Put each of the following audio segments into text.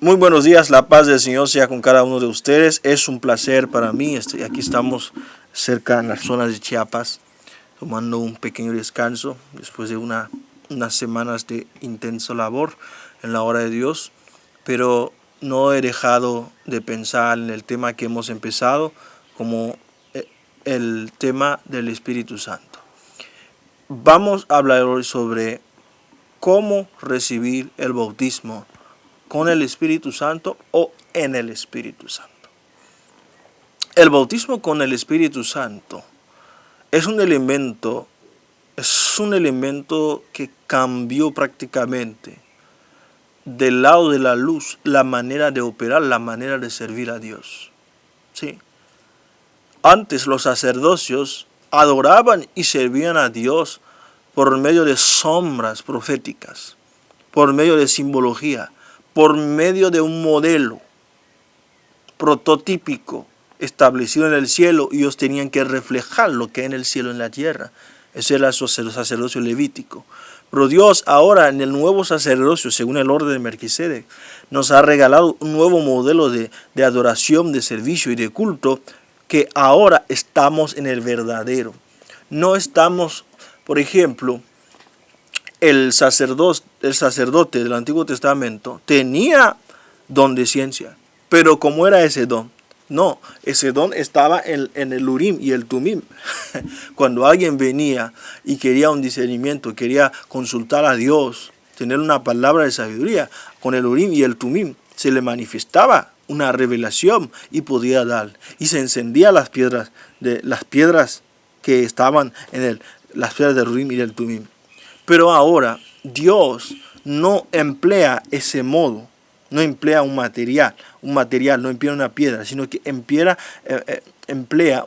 Muy buenos días, la paz del Señor sea con cada uno de ustedes. Es un placer para mí. Aquí estamos cerca en las zonas de Chiapas, tomando un pequeño descanso después de unas semanas de intensa labor en la obra de Dios. Pero no he dejado de pensar en el tema que hemos empezado, como el tema del Espíritu Santo. Vamos a hablar hoy sobre cómo recibir el bautismo con el Espíritu Santo o en el Espíritu Santo. El bautismo con el Espíritu Santo es un elemento que cambió prácticamente del lado de la luz la manera de operar, la manera de servir a Dios. ¿Sí? Antes los sacerdocios adoraban y servían a Dios por medio de sombras proféticas, por medio de simbología, por medio de un modelo prototípico establecido en el cielo, y ellos tenían que reflejar lo que hay en el cielo en la tierra. Ese era el sacerdocio levítico. Pero Dios ahora en el nuevo sacerdocio, según el orden de Melquisedec, nos ha regalado un nuevo modelo de adoración, de servicio y de culto, que ahora estamos en el verdadero. No estamos, por ejemplo, el sacerdote del Antiguo Testamento tenía don de ciencia, pero ¿cómo era ese don? No, ese don estaba en el Urim y el Tumim. Cuando alguien venía y quería un discernimiento, quería consultar a Dios, tener una palabra de sabiduría, con el Urim y el Tumim se le manifestaba una revelación y podía dar. Y se encendían las piedras que estaban las piedras del Urim y del Tumim. Pero ahora Dios no emplea ese modo, no emplea un material, no emplea una piedra, sino que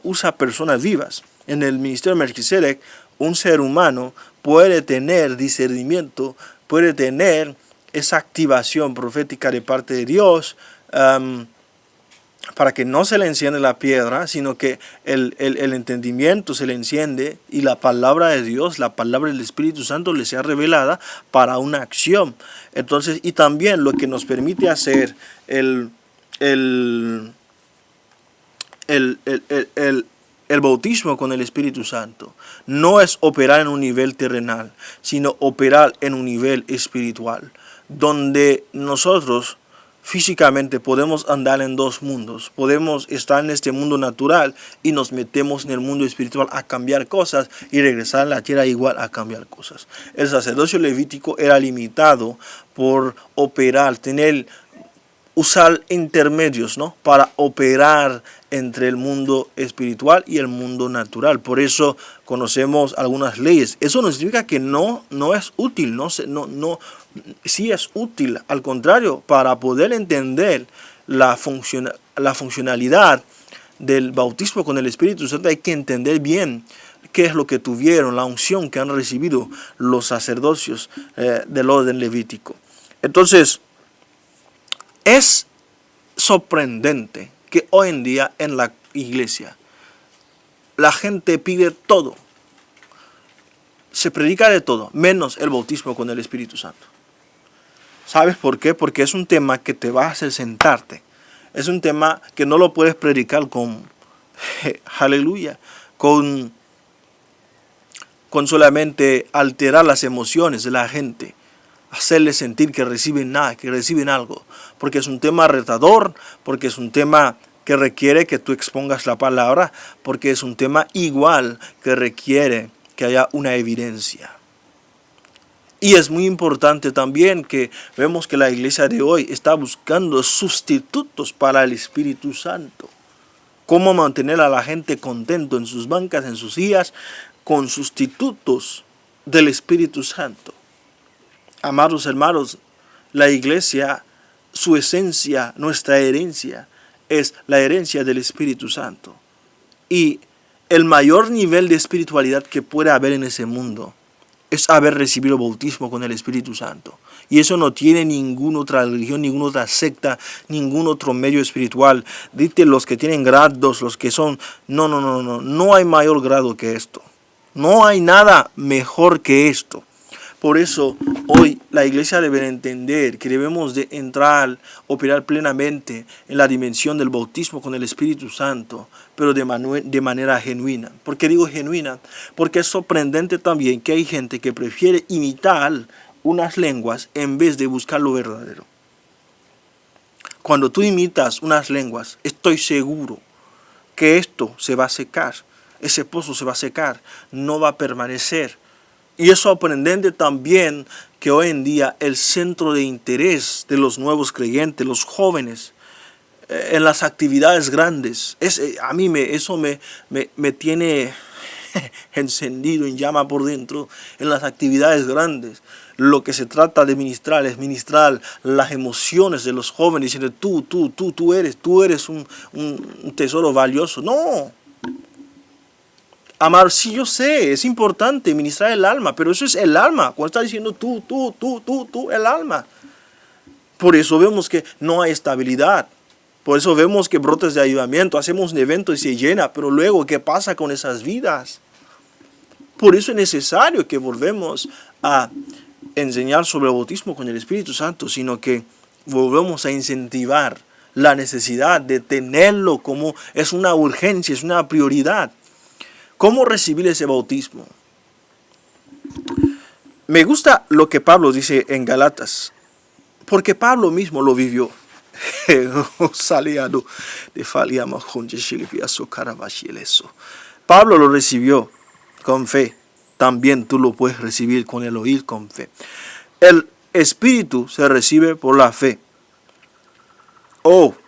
usa personas vivas. En el ministerio de Melquisedec, un ser humano puede tener discernimiento, puede tener esa activación profética de parte de Dios, para que no se le enciende la piedra, sino que el entendimiento se le enciende y la palabra de Dios, la palabra del Espíritu Santo le sea revelada para una acción. Entonces, y también lo que nos permite hacer el bautismo con el Espíritu Santo no es operar en un nivel terrenal, sino operar en un nivel espiritual, donde nosotros físicamente podemos andar en dos mundos. Podemos estar en este mundo natural y nos metemos en el mundo espiritual a cambiar cosas y regresar a la tierra igual a cambiar cosas. El sacerdocio levítico era limitado por operar, usar intermedios, ¿no?, para operar entre el mundo espiritual y el mundo natural. Por eso conocemos algunas leyes. Eso no significa que no es útil, sí es útil. Al contrario, para poder entender la funcionalidad del bautismo con el Espíritu Santo, hay que entender bien qué es lo que tuvieron, la unción que han recibido los sacerdocios del orden levítico. Entonces, es sorprendente que hoy en día en la iglesia la gente pide todo, se predica de todo, menos el bautismo con el Espíritu Santo. ¿Sabes por qué? Porque es un tema que te va a hacer sentarte. Es un tema que no lo puedes predicar con aleluya, con solamente alterar las emociones de la gente, hacerles sentir que reciben nada, que reciben algo, porque es un tema retador, porque es un tema que requiere que tú expongas la palabra, porque es un tema igual que requiere que haya una evidencia. Y es muy importante también que vemos que la iglesia de hoy está buscando sustitutos para el Espíritu Santo. Cómo mantener a la gente contento en sus bancas, en sus sillas, con sustitutos del Espíritu Santo. Amados hermanos, la iglesia, su esencia, nuestra herencia, es la herencia del Espíritu Santo. Y el mayor nivel de espiritualidad que puede haber en ese mundo es haber recibido bautismo con el Espíritu Santo. Y eso no tiene ninguna otra religión, ninguna otra secta, ningún otro medio espiritual. Dite los que tienen grados, los que son... No hay mayor grado que esto. No hay nada mejor que esto. Por eso hoy la iglesia debe entender que debemos de entrar, operar plenamente en la dimensión del bautismo con el Espíritu Santo, pero de manera genuina. ¿Por qué digo genuina? Porque es sorprendente también que hay gente que prefiere imitar unas lenguas en vez de buscar lo verdadero. Cuando tú imitas unas lenguas, estoy seguro que esto se va a secar, ese pozo se va a secar, no va a permanecer. Y es sorprendente también que hoy en día el centro de interés de los nuevos creyentes, los jóvenes, en las actividades grandes, a mí eso me tiene encendido en llama por dentro. En las actividades grandes, lo que se trata de ministrar es ministrar las emociones de los jóvenes, diciendo tú eres un tesoro valioso. No. Amar, sí, yo sé, es importante ministrar el alma, pero eso es el alma. Cuando está diciendo tú, el alma. Por eso vemos que no hay estabilidad. Por eso vemos que brotes de avivamiento. Hacemos un evento y se llena, pero luego, ¿qué pasa con esas vidas? Por eso es necesario que volvemos a enseñar sobre el bautismo con el Espíritu Santo, sino que volvemos a incentivar la necesidad de tenerlo como es una urgencia, es una prioridad. ¿Cómo recibir ese bautismo? Me gusta lo que Pablo dice en Galatas, porque Pablo mismo lo vivió. Pablo lo recibió con fe. También tú lo puedes recibir con el oír con fe. El Espíritu se recibe por la fe.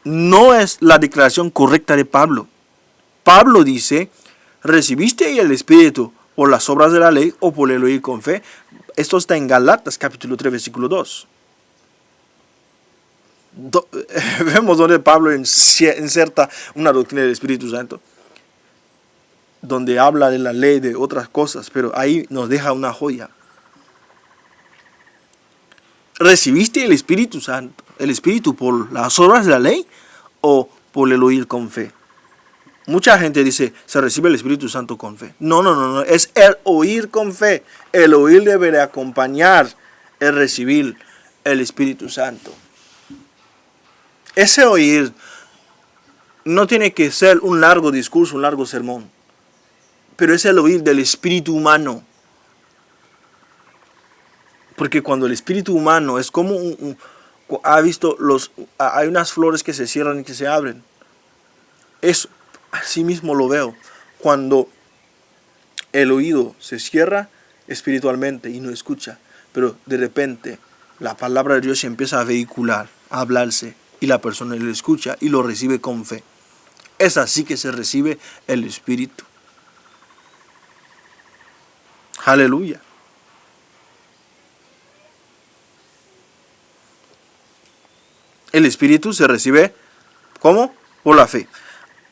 No es la declaración correcta de Pablo. Pablo dice: ¿recibiste el Espíritu por las obras de la ley o por el oír con fe? Esto está en Galatas capítulo 3 versículo 2. Vemos donde Pablo inserta una doctrina del Espíritu Santo, donde habla de la ley, de otras cosas, pero ahí nos deja una joya. ¿Recibiste el Espíritu Santo, el Espíritu por las obras de la ley o por el oír con fe? Mucha gente dice, se recibe el Espíritu Santo con fe. No, es el oír con fe. El oír debe de acompañar el recibir el Espíritu Santo. Ese oír no tiene que ser un largo discurso, un largo sermón, pero es el oír del espíritu humano. Porque cuando el espíritu humano es como hay unas flores que se cierran y que se abren. Así mismo lo veo. Cuando el oído se cierra espiritualmente y no escucha, pero de repente la palabra de Dios se empieza a vehicular, a hablarse, y la persona lo escucha y lo recibe con fe. Es así que se recibe el Espíritu. Aleluya. El Espíritu se recibe, ¿cómo? Por la fe.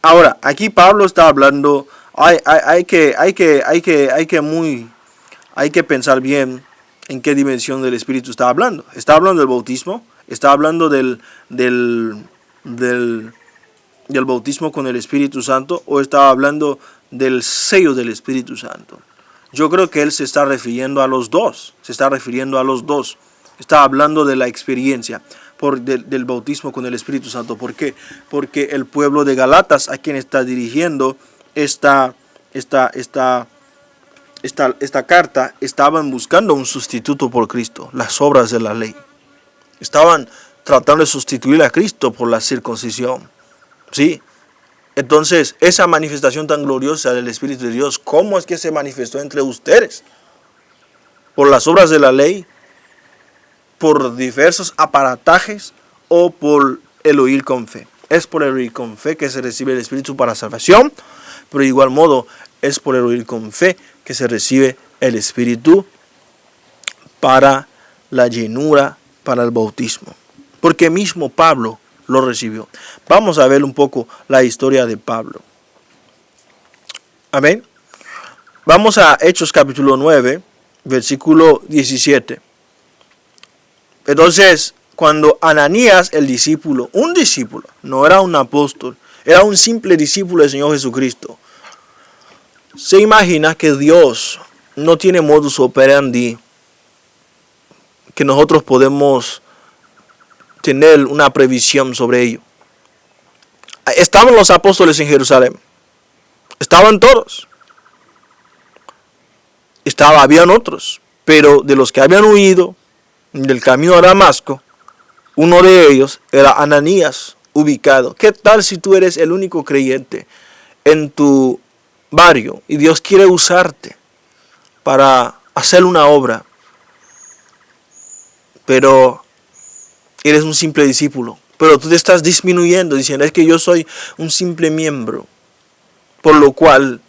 Ahora, aquí Pablo está hablando, hay que pensar bien en qué dimensión del Espíritu está hablando. Está hablando del bautismo, está hablando del bautismo con el Espíritu Santo, o está hablando del sello del Espíritu Santo. Yo creo que él se está refiriendo a los dos. Está hablando de la experiencia del bautismo con el Espíritu Santo. ¿Por qué? Porque el pueblo de Galatas, a quien está dirigiendo esta carta, estaban buscando un sustituto por Cristo, las obras de la ley. Estaban tratando de sustituir a Cristo por la circuncisión. ¿Sí? Entonces, esa manifestación tan gloriosa del Espíritu de Dios, ¿cómo es que se manifestó entre ustedes? ¿Por las obras de la ley? ¿Por diversos aparatajes? ¿O por el oír con fe? Es por el oír con fe que se recibe el Espíritu para salvación, pero de igual modo es por el oír con fe que se recibe el Espíritu para la llenura, para el bautismo. Porque mismo Pablo lo recibió. Vamos a ver un poco la historia de Pablo. Amén. Vamos a Hechos capítulo 9, versículo 17. Entonces, cuando Ananías, el discípulo, un discípulo, no era un apóstol, era un simple discípulo del Señor Jesucristo, se imagina que Dios no tiene modus operandi que nosotros podemos tener una previsión sobre ello. Estaban los apóstoles en Jerusalén. Estaban todos. Habían otros. Pero de los que habían huido del camino a Damasco, uno de ellos era Ananías, ubicado. ¿Qué tal si tú eres el único creyente en tu barrio y Dios quiere usarte para hacer una obra, pero eres un simple discípulo, pero tú te estás disminuyendo diciendo, es que yo soy un simple miembro, por lo cual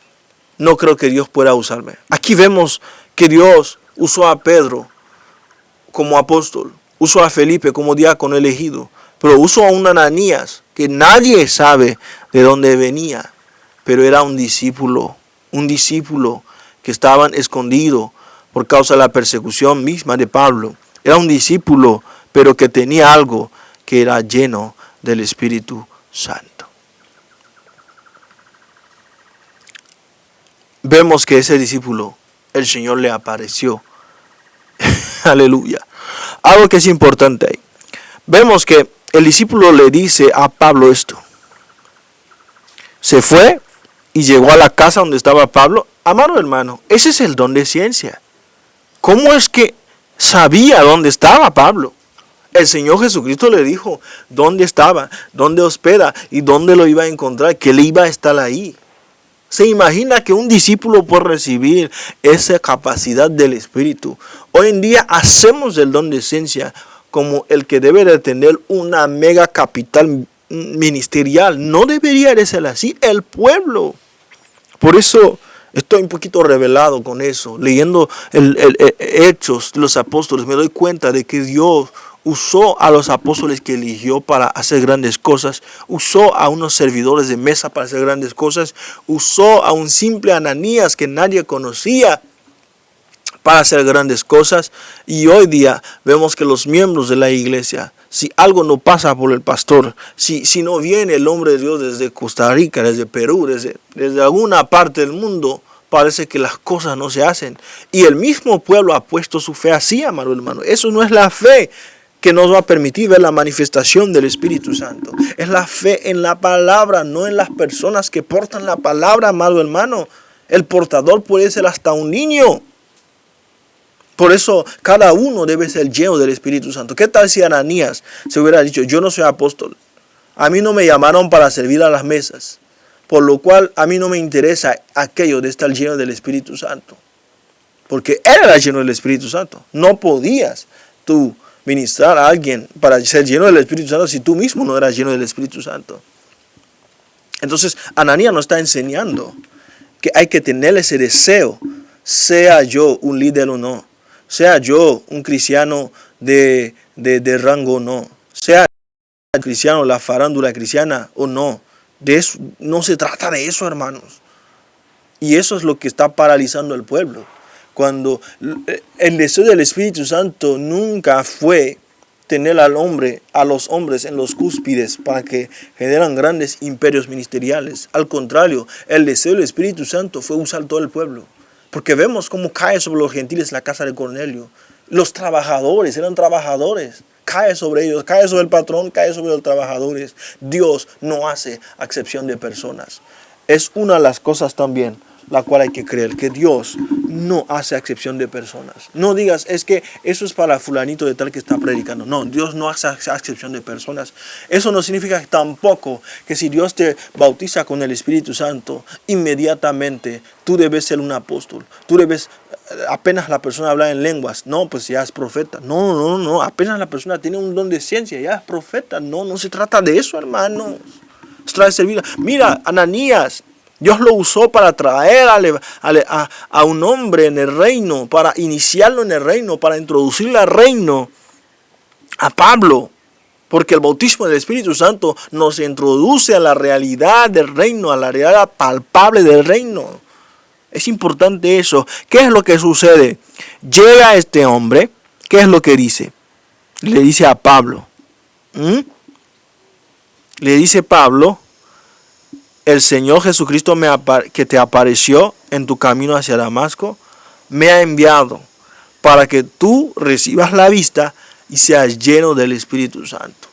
no creo que Dios pueda usarme? Aquí vemos que Dios usó a Pedro como apóstol, usó a Felipe como diácono elegido, pero usó a un Ananías que nadie sabe de dónde venía, pero era un discípulo que estaba escondido por causa de la persecución misma de Pablo. Era un discípulo, pero que tenía algo que era lleno del Espíritu Santo. Vemos que ese discípulo, el Señor le apareció. Aleluya. Algo que es importante ahí. Vemos que el discípulo le dice a Pablo esto. Se fue y llegó a la casa donde estaba Pablo. Amado hermano, ese es el don de ciencia. ¿Cómo es que sabía dónde estaba Pablo? El Señor Jesucristo le dijo dónde estaba, dónde hospeda y dónde lo iba a encontrar, que él iba a estar ahí. ¿Se imagina que un discípulo puede recibir esa capacidad del Espíritu? Hoy en día hacemos el don de ciencia como el que debe de tener una mega capital ministerial. No debería de ser así el pueblo. Por eso estoy un poquito revelado con eso. Leyendo Hechos de los Apóstoles me doy cuenta de que Dios usó a los apóstoles que eligió para hacer grandes cosas, usó a unos servidores de mesa para hacer grandes cosas, usó a un simple Ananías que nadie conocía para hacer grandes cosas. Y hoy día vemos que los miembros de la iglesia, si algo no pasa por el pastor, si no viene el hombre de Dios desde Costa Rica, desde Perú, desde alguna parte del mundo, parece que las cosas no se hacen. Y el mismo pueblo ha puesto su fe así, amado hermano. Eso no es la fe que nos va a permitir ver la manifestación del Espíritu Santo. Es la fe en la palabra, no en las personas que portan la palabra, amado hermano. El portador puede ser hasta un niño. Por eso cada uno debe ser lleno del Espíritu Santo. ¿Qué tal si Ananías se hubiera dicho, yo no soy apóstol? A mí no me llamaron para servir a las mesas, por lo cual a mí no me interesa aquello de estar lleno del Espíritu Santo. Porque él era lleno del Espíritu Santo. No podías tú ministrar a alguien para ser lleno del Espíritu Santo si tú mismo no eras lleno del Espíritu Santo. Entonces Ananías nos está enseñando que hay que tener ese deseo, sea yo un líder o no, sea yo un cristiano de rango o no, sea un cristiano, la farándula cristiana o no. De eso, no se trata de eso, hermanos. Y eso es lo que está paralizando al pueblo. Cuando el deseo del Espíritu Santo nunca fue tener a los hombres en los cúspides para que generan grandes imperios ministeriales. Al contrario, el deseo del Espíritu Santo fue usar todo el pueblo. Porque vemos cómo cae sobre los gentiles la casa de Cornelio. Los trabajadores eran trabajadores. Cae sobre ellos, cae sobre el patrón, cae sobre los trabajadores. Dios no hace acepción de personas. Es una de las cosas también la cual hay que creer, que Dios no hace acepción de personas. No digas, es que eso es para fulanito de tal que está predicando. No, Dios no hace acepción de personas. Eso no significa tampoco que si Dios te bautiza con el Espíritu Santo, inmediatamente tú debes ser un apóstol. Tú debes, apenas la persona habla en lenguas, no, pues ya es profeta. No, apenas la persona tiene un don de ciencia, ya es profeta. No se trata de eso, hermano. Se trata de servir. Mira, Ananías, Dios lo usó para traer a un hombre en el reino, para iniciarlo en el reino, para introducirle al reino a Pablo. Porque el bautismo del Espíritu Santo nos introduce a la realidad del reino, a la realidad palpable del reino. Es importante eso. ¿Qué es lo que sucede? Llega este hombre, ¿qué es lo que dice? Le dice a Pablo. Le dice Pablo, el Señor Jesucristo que te apareció en tu camino hacia Damasco, me ha enviado para que tú recibas la vista y seas lleno del Espíritu Santo.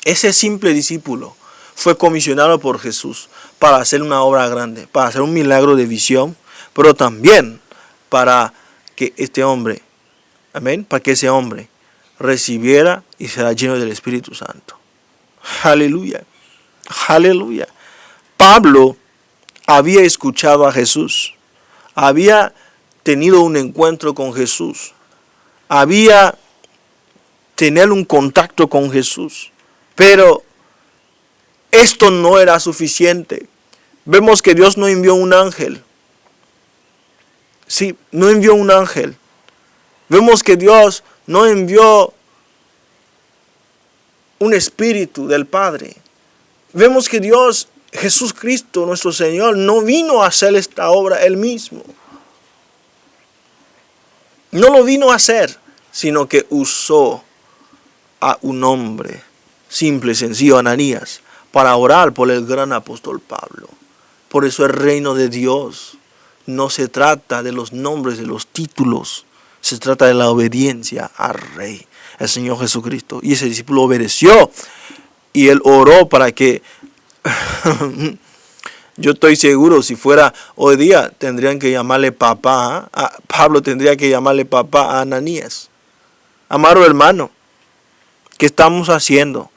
Ese simple discípulo fue comisionado por Jesús para hacer una obra grande, para hacer un milagro de visión, pero también para que este hombre, amén, para que ese hombre recibiera y será lleno del Espíritu Santo. Aleluya, aleluya. Pablo había escuchado a Jesús, había tenido un encuentro con Jesús, había tenido un contacto con Jesús, pero esto no era suficiente. Vemos que Dios no envió un ángel. Sí, no envió un ángel. Vemos que Dios no envió un espíritu del Padre. Vemos que Dios, Jesucristo, nuestro Señor, no vino a hacer esta obra Él mismo. No lo vino a hacer, sino que usó a un hombre simple, sencillo, Ananías, para orar por el gran apóstol Pablo. Por eso el reino de Dios no se trata de los nombres, de los títulos. Se trata de la obediencia al Rey, el Señor Jesucristo. Y ese discípulo obedeció. Y él oró para que... Yo estoy seguro, si fuera hoy día, tendrían que llamarle papá. Pablo tendría que llamarle papá a Ananías. Amado hermano, ¿qué estamos haciendo?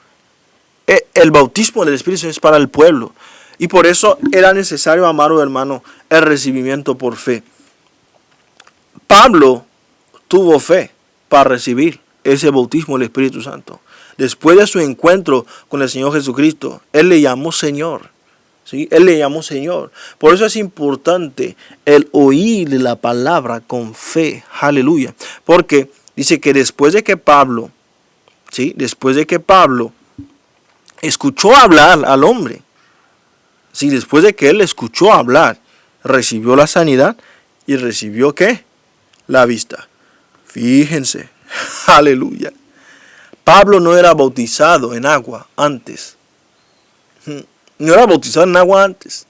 El bautismo del Espíritu es para el pueblo. Y por eso era necesario, amado hermano, el recibimiento por fe. Pablo tuvo fe para recibir ese bautismo del Espíritu Santo. Después de su encuentro con el Señor Jesucristo, Él le llamó Señor. ¿Sí? Él le llamó Señor. Por eso es importante el oír la palabra con fe. Aleluya. Porque dice que después de que Pablo, ¿sí? Después de que Pablo escuchó hablar al hombre, ¿sí? Después de que él escuchó hablar, recibió la sanidad y recibió ¿qué? La vista. Fíjense. Aleluya. Pablo no era bautizado en agua antes. No era bautizado en agua antes.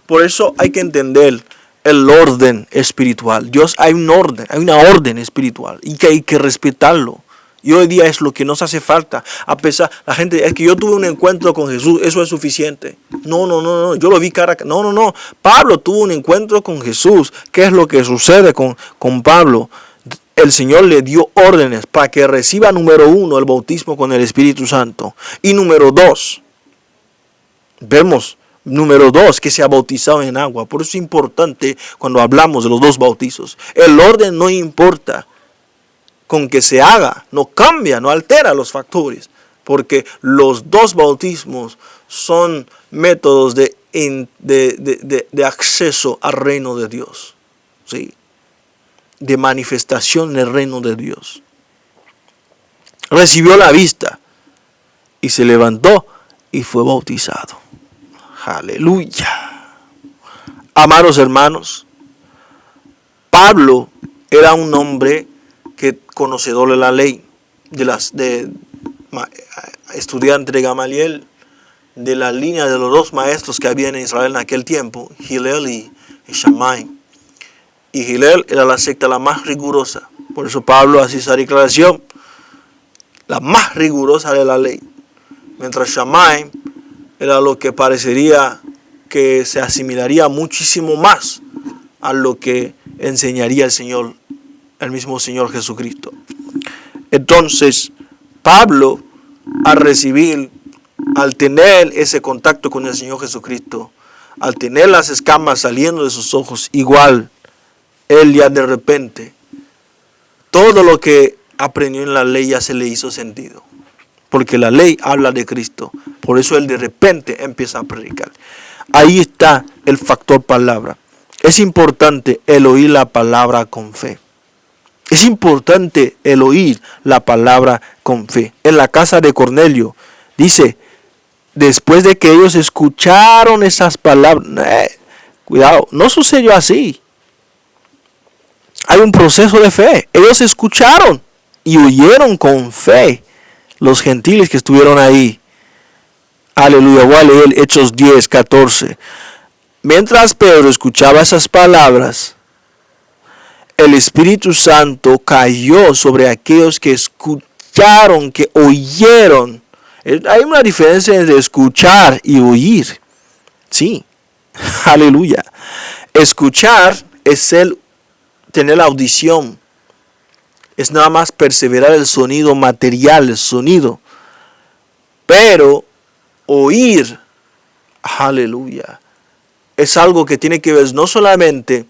Por eso hay que entender el orden espiritual. Dios, hay un orden, hay una orden espiritual y que hay que respetarlo. Y hoy día es lo que nos hace falta. A pesar, la gente, es que yo tuve un encuentro con Jesús, eso es suficiente. No, yo lo vi cara. No. Pablo tuvo un encuentro con Jesús. ¿Qué es lo que sucede con Pablo? El Señor le dio órdenes para que reciba, número 1, el bautismo con el Espíritu Santo. Y número 2, vemos, número 2, que se ha bautizado en agua. Por eso es importante cuando hablamos de los dos bautizos. El orden no importa. Con que se haga, no cambia, no altera los factores. Porque los dos bautismos son métodos de acceso al reino de Dios. ¿Sí? De manifestación del reino de Dios. Recibió la vista y se levantó y fue bautizado. Aleluya. Amados hermanos, Pablo era un hombre que conocedor de la ley, estudiante de Gamaliel, de la línea de los dos maestros que había en Israel en aquel tiempo, Hillel y Shammai. Y Hillel era la secta la más rigurosa. Por eso Pablo hace esa declaración, la más rigurosa de la ley. Mientras Shammai era lo que parecería que se asimilaría muchísimo más a lo que enseñaría el Señor, el mismo Señor Jesucristo. Entonces, Pablo, al tener ese contacto con el Señor Jesucristo, al tener las escamas saliendo de sus ojos, igual, él ya de repente, todo lo que aprendió en la ley ya se le hizo sentido. Porque la ley habla de Cristo. Por eso él de repente empieza a predicar. Ahí está el factor palabra. Es importante el oír la palabra con fe. Es importante el oír la palabra con fe. En la casa de Cornelio dice, después de que ellos escucharon esas palabras, cuidado, no sucedió así. Hay un proceso de fe. Ellos escucharon y oyeron con fe los gentiles que estuvieron ahí. Aleluya. Voy a leer Hechos 10, 14. Mientras Pedro escuchaba esas palabras, el Espíritu Santo cayó sobre aquellos que escucharon, que oyeron. Hay una diferencia entre escuchar y oír. Sí, aleluya. Escuchar es tener la audición. Es nada más perseverar el sonido material, el sonido. Pero oír, aleluya, es algo que tiene que ver no solamente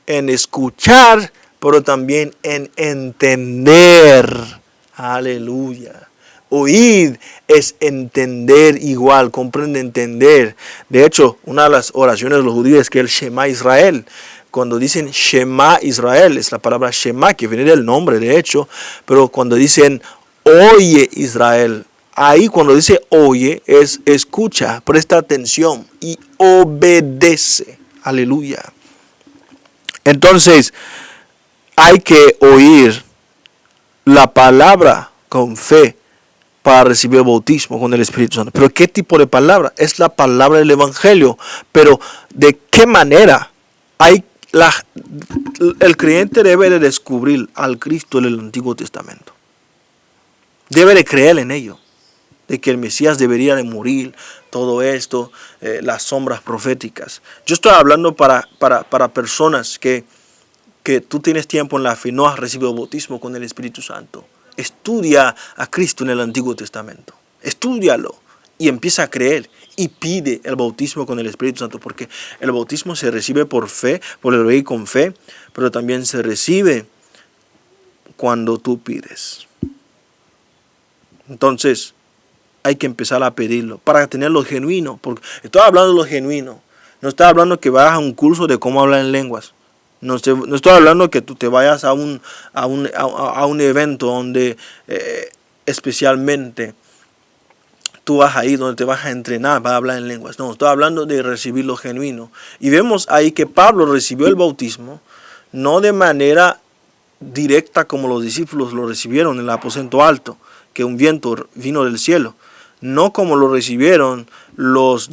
en escuchar, pero también en entender. Aleluya. Oír es entender igual, comprende, entender. De hecho, una de las oraciones de los judíos es que el Shema Israel. Cuando dicen Shema Israel, es la palabra Shema, que viene del nombre, de hecho. Pero cuando dicen oye Israel, ahí cuando dice oye, es escucha, presta atención y obedece. Aleluya. Entonces, hay que oír la palabra con fe para recibir el bautismo con el Espíritu Santo. Pero ¿qué tipo de palabra? Es la palabra del Evangelio. Pero ¿de qué manera? El creyente debe de descubrir al Cristo del Antiguo Testamento. Debe de creer en ello. De que el Mesías debería de morir, todo esto, las sombras proféticas. Yo estoy hablando para personas que tú tienes tiempo en la fe, no has recibido el bautismo con el Espíritu Santo. Estudia a Cristo en el Antiguo Testamento. Estúdialo y empieza a creer y pide el bautismo con el Espíritu Santo, porque el bautismo se recibe por fe, por el oír con fe, pero también se recibe cuando tú pides. Entonces, hay que empezar a pedirlo para tenerlo genuino. Porque estoy hablando de lo genuino. No estoy hablando que vayas a un curso de cómo hablar en lenguas. No estoy hablando que tú te vayas a un evento donde especialmente tú vas ahí donde te vas a entrenar para hablar en lenguas. No, estoy hablando de recibir lo genuino. Y vemos ahí que Pablo recibió el bautismo no de manera directa como los discípulos lo recibieron en el aposento alto, que un viento vino del cielo. No como lo recibieron los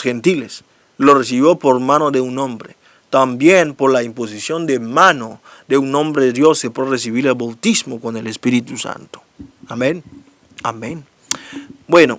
gentiles. Lo recibió por mano de un hombre. También por la imposición de mano de un hombre de Dios se puede recibir el bautismo con el Espíritu Santo. Amén. Amén. Bueno,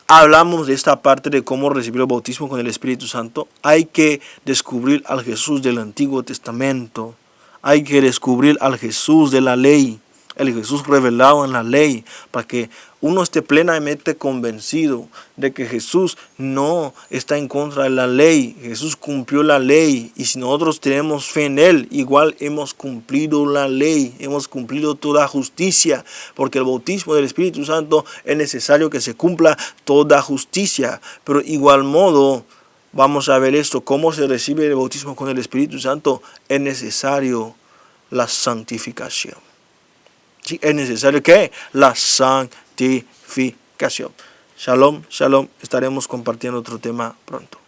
hablamos de esta parte de cómo recibir el bautismo con el Espíritu Santo. Hay que descubrir al Jesús del Antiguo Testamento. Hay que descubrir al Jesús de la ley. El Jesús revelado en la ley, para que uno esté plenamente convencido de que Jesús no está en contra de la ley. Jesús cumplió la ley, y si nosotros tenemos fe en Él, igual hemos cumplido la ley, hemos cumplido toda justicia, porque el bautismo del Espíritu Santo es necesario que se cumpla toda justicia. Pero igual modo, vamos a ver esto, cómo se recibe el bautismo con el Espíritu Santo. Es necesario la santificación. Sí, es necesario que la santificación. Shalom, shalom. Estaremos compartiendo otro tema pronto.